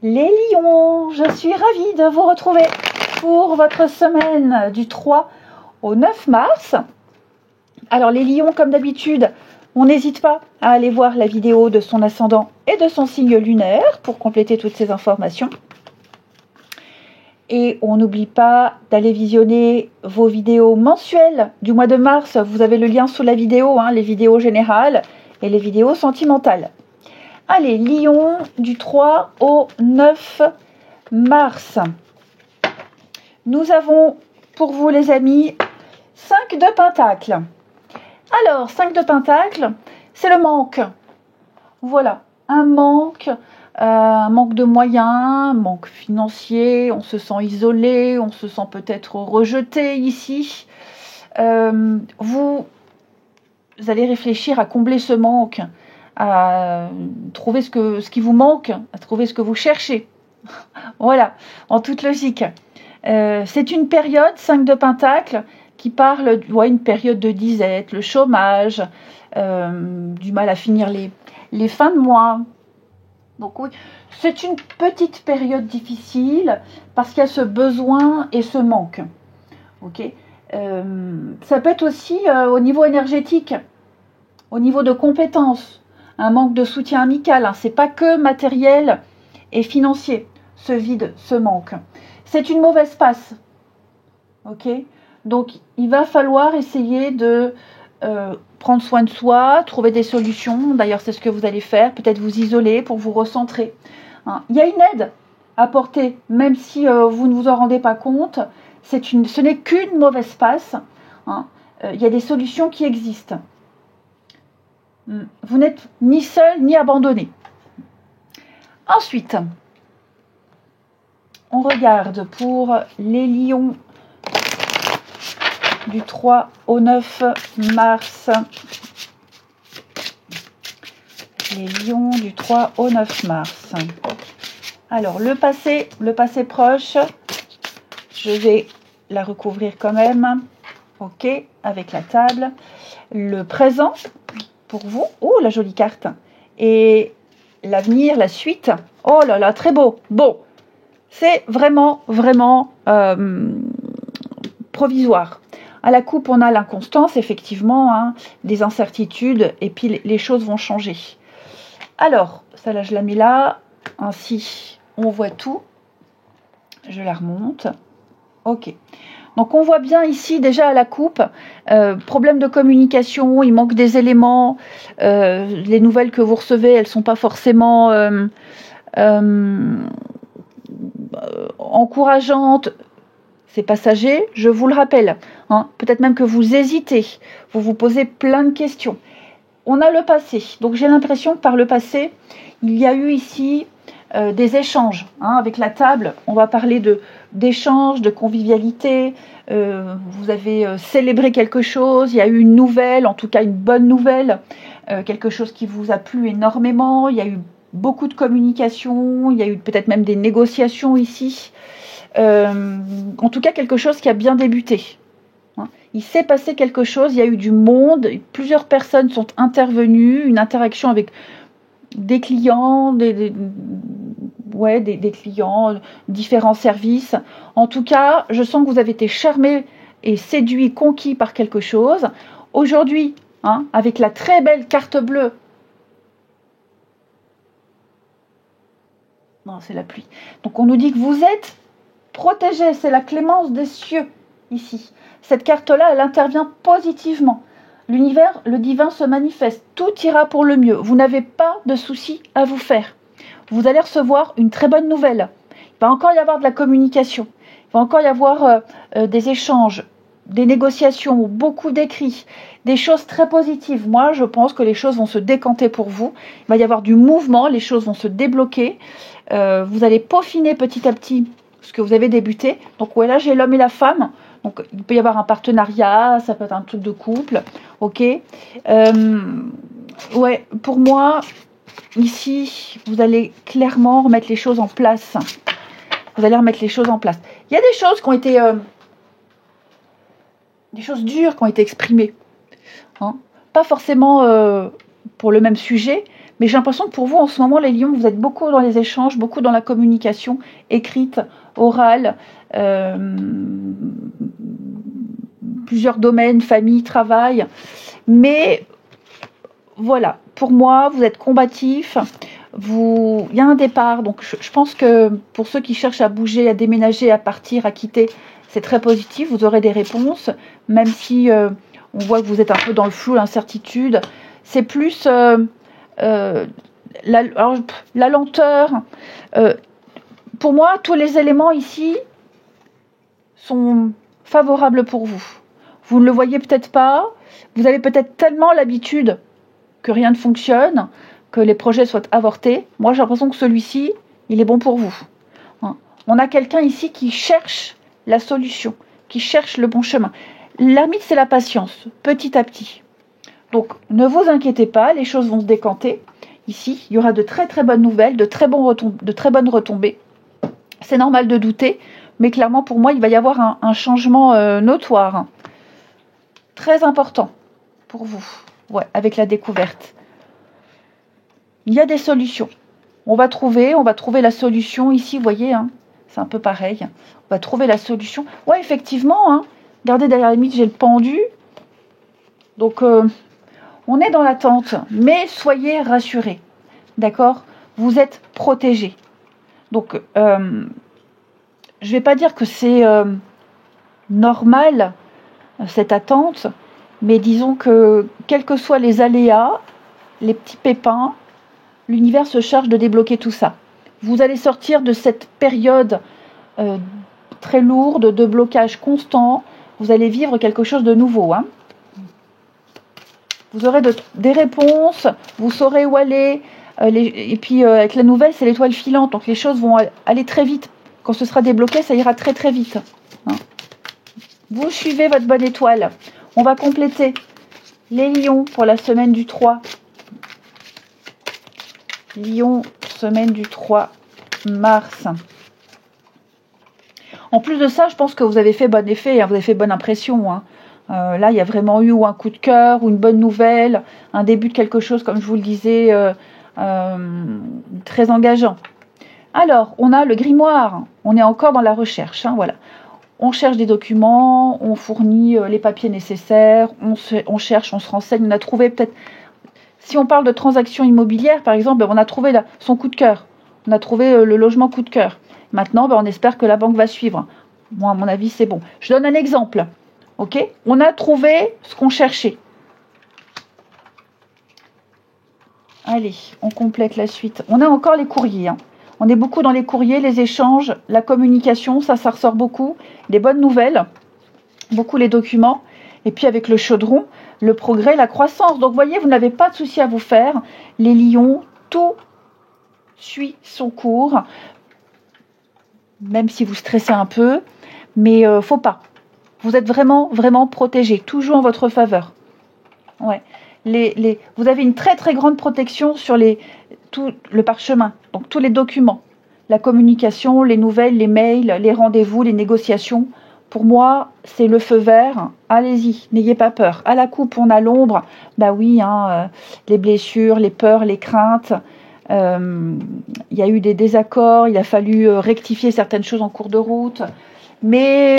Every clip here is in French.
Les lions, je suis ravie de vous retrouver pour votre semaine du 3 au 9 mars. Alors les lions, comme d'habitude, on n'hésite pas à aller voir la vidéo de son ascendant et de son signe lunaire pour compléter toutes ces informations. Et on n'oublie pas d'aller visionner vos vidéos mensuelles du mois de mars. Vous avez le lien sous la vidéo, les vidéos générales et les vidéos sentimentales. Allez, Lion, du 3 au 9 mars. Nous avons pour vous les amis 5 de Pentacle. Alors, 5 de Pentacle, c'est le manque. Voilà, un manque de moyens, un manque financier, on se sent isolé, on se sent peut-être rejeté ici. Vous allez réfléchir à combler ce manque, à trouver ce qui vous manque, à trouver ce que vous cherchez. Voilà, en toute logique. C'est une période, 5 de Pentacle, qui parle d'une période de disette, le chômage, du mal à finir les fins de mois. Donc oui, c'est une petite période difficile parce qu'il y a ce besoin et ce manque. Ok. Ça peut être aussi au niveau énergétique, au niveau de compétences, un manque de soutien amical. C'est pas que matériel et financier, ce vide, ce manque. C'est une mauvaise passe. Ok. Donc il va falloir essayer de prendre soin de soi, trouver des solutions. D'ailleurs, c'est ce que vous allez faire. Peut-être vous isoler pour vous recentrer. Il y a une aide apportée, même si vous ne vous en rendez pas compte. Ce n'est qu'une mauvaise passe. Il y a des solutions qui existent. Vous n'êtes ni seul ni abandonné. Ensuite, on regarde pour les lions du 3 au 9 mars. Les lions du 3 au 9 mars. Alors, le passé proche, je vais la recouvrir quand même. Ok, avec la table. Le présent, pour vous. Oh, la jolie carte. Et l'avenir, la suite. Oh là là, très beau. Bon, c'est vraiment, vraiment provisoire. À la coupe, on a l'inconstance, effectivement, des incertitudes, et puis les choses vont changer. Alors, ça là, je la mets là. Ainsi, on voit tout. Je la remonte. Ok. Donc, on voit bien ici, déjà à la coupe, problème de communication, il manque des éléments. Les nouvelles que vous recevez, elles ne sont pas forcément encourageantes. C'est passager, je vous le rappelle. Peut-être même que vous hésitez, vous vous posez plein de questions. On a le passé. Donc j'ai l'impression que par le passé, il y a eu ici des échanges. Avec la table, on va parler d'échanges, de convivialité. Vous avez célébré quelque chose, il y a eu une nouvelle, en tout cas une bonne nouvelle, quelque chose qui vous a plu énormément. Il y a eu beaucoup de communication, il y a eu peut-être même des négociations ici. En tout cas, quelque chose qui a bien débuté. Il s'est passé quelque chose, il y a eu du monde, plusieurs personnes sont intervenues, une interaction avec des clients, des clients, différents services. En tout cas, je sens que vous avez été charmé et séduit, conquis par quelque chose. Aujourd'hui, avec la très belle carte bleue, non, c'est la pluie. Donc on nous dit que vous êtes protégé, c'est la clémence des cieux ici. Cette carte-là, elle intervient positivement. L'univers, le divin se manifeste. Tout ira pour le mieux. Vous n'avez pas de soucis à vous faire. Vous allez recevoir une très bonne nouvelle. Il va encore y avoir de la communication. Il va encore y avoir des échanges, des négociations, beaucoup d'écrits, des choses très positives. Moi, je pense que les choses vont se décanter pour vous. Il va y avoir du mouvement, les choses vont se débloquer. Vous allez peaufiner petit à petit ce que vous avez débuté. Donc là, j'ai l'homme et la femme. Donc, il peut y avoir un partenariat, ça peut être un truc de couple, ok. Pour moi, ici, vous allez clairement remettre les choses en place. Vous allez remettre les choses en place. Il y a des choses qui ont été... des choses dures qui ont été exprimées. Pas forcément pour le même sujet, Mais j'ai l'impression que pour vous, en ce moment, les lions, vous êtes beaucoup dans les échanges, beaucoup dans la communication écrite, orale, plusieurs domaines, famille, travail. Mais voilà, pour moi, vous êtes combatif. Il y a un départ. Donc, je pense que pour ceux qui cherchent à bouger, à déménager, à partir, à quitter, c'est très positif. Vous aurez des réponses, même si on voit que vous êtes un peu dans le flou, l'incertitude. C'est plus la lenteur. Pour moi, tous les éléments ici sont favorables pour vous. Vous ne le voyez peut-être pas. Vous avez peut-être tellement l'habitude que rien ne fonctionne, que les projets soient avortés. Moi, j'ai l'impression que celui-ci, il est bon pour vous. On a quelqu'un ici qui cherche la solution, qui cherche le bon chemin. L'ermite, c'est la patience, petit à petit. Donc, ne vous inquiétez pas, les choses vont se décanter. Ici, il y aura de très très bonnes nouvelles, de très bonnes retombées. C'est normal de douter, mais clairement, pour moi, il va y avoir un changement notoire, très important pour vous, ouais, avec la découverte. Il y a des solutions. On va trouver la solution ici, vous voyez, c'est un peu pareil. On va trouver la solution. Ouais, effectivement, regardez derrière les mythes, j'ai le pendu. Donc, on est dans l'attente, mais soyez rassurés, d'accord? Vous êtes protégés. Donc, je ne vais pas dire que c'est normal, cette attente, mais disons que, quels que soient les aléas, les petits pépins, l'univers se charge de débloquer tout ça. Vous allez sortir de cette période très lourde, de blocage constant. Vous allez vivre quelque chose de nouveau. Vous aurez des réponses, vous saurez où aller. Et puis, avec la nouvelle, c'est l'étoile filante. Donc, les choses vont aller très vite. Quand ce sera débloqué, ça ira très, très vite. Vous suivez votre bonne étoile. On va compléter les lions pour la semaine du 3. Lion, semaine du 3 mars. En plus de ça, je pense que vous avez fait bon effet, vous avez fait bonne impression. Là, il y a vraiment eu un coup de cœur ou une bonne nouvelle, un début de quelque chose, comme je vous le disais, très engageant. Alors, on a le grimoire. On est encore dans la recherche. Voilà. On cherche des documents, on fournit les papiers nécessaires, on cherche, on se renseigne. On a trouvé peut-être... Si on parle de transactions immobilières, par exemple, on a trouvé son coup de cœur. On a trouvé le logement coup de cœur. Maintenant, on espère que la banque va suivre. Moi, à mon avis, c'est bon. Je donne un exemple. Ok ? On a trouvé ce qu'on cherchait. Allez, on complète la suite. On a encore les courriers. On est beaucoup dans les courriers, les échanges, la communication, ça ressort beaucoup. Les bonnes nouvelles, beaucoup les documents. Et puis avec le chaudron, le progrès, la croissance. Donc, vous voyez, vous n'avez pas de souci à vous faire. Les lions, tout suit son cours. Même si vous stressez un peu. Mais faut pas. Vous êtes vraiment, vraiment protégés. Toujours en votre faveur. Ouais. Vous avez une très, très grande protection sur tout le parchemin. Donc, tous les documents. La communication, les nouvelles, les mails, les rendez-vous, les négociations. Pour moi, c'est le feu vert. Allez-y, n'ayez pas peur. À la coupe, on a l'ombre. Bah oui, les blessures, les peurs, les craintes. Il y a eu des désaccords. Il a fallu rectifier certaines choses en cours de route. Mais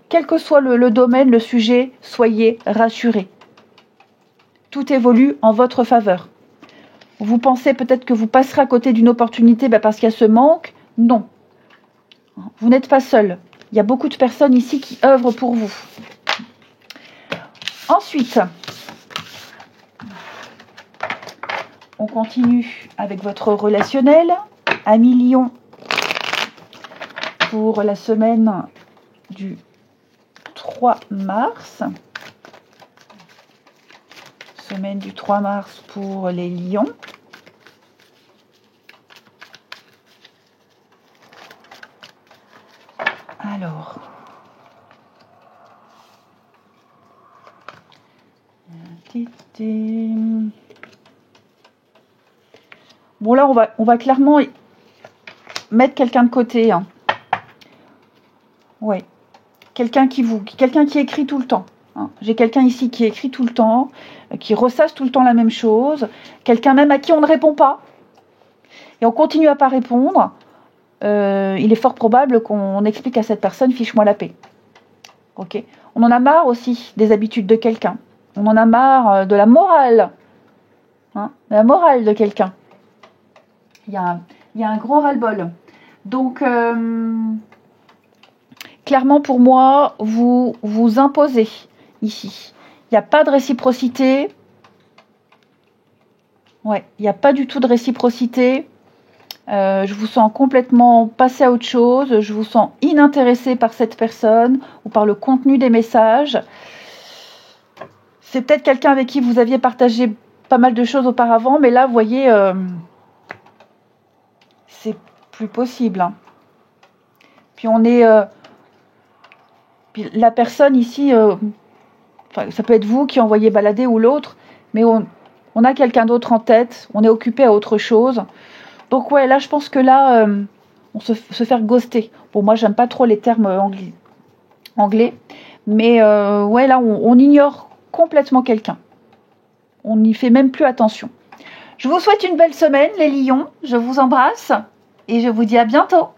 quel que soit le domaine, le sujet, soyez rassurés. Tout évolue en votre faveur. Vous pensez peut-être que vous passerez à côté d'une opportunité parce qu'il y a ce manque. Non. Vous n'êtes pas seul. Il y a beaucoup de personnes ici qui œuvrent pour vous. Ensuite, on continue avec votre relationnel. Amis Lion, pour la semaine du 3 mars. Semaine du 3 mars pour les lions. Alors, bon là on va clairement mettre quelqu'un de côté. Ouais, quelqu'un qui écrit tout le temps. Hein. J'ai quelqu'un ici qui écrit tout le temps, qui ressasse tout le temps la même chose, quelqu'un même à qui on ne répond pas, et on continue à pas répondre. Il est fort probable qu'on explique à cette personne, fiche-moi la paix. Ok. On en a marre aussi des habitudes de quelqu'un. On en a marre de la morale. Hein, de la morale de quelqu'un. Il y a un gros ras-le-bol. Donc, clairement pour moi, vous vous imposez ici. Il n'y a pas de réciprocité. Ouais, il n'y a pas du tout de réciprocité. Je vous sens complètement passé à autre chose. Je vous sens inintéressé par cette personne ou par le contenu des messages. C'est peut-être quelqu'un avec qui vous aviez partagé pas mal de choses auparavant, mais là, vous voyez, c'est plus possible. Hein. Puis on est... puis la personne ici, ça peut être vous qui envoyez balader ou l'autre, mais on a quelqu'un d'autre en tête, on est occupé à autre chose. Donc ouais, là, je pense que là, on se faire ghoster. Bon, moi, j'aime pas trop les termes anglais, mais ouais, là, on ignore complètement quelqu'un. On n'y fait même plus attention. Je vous souhaite une belle semaine, les lions. Je vous embrasse et je vous dis à bientôt.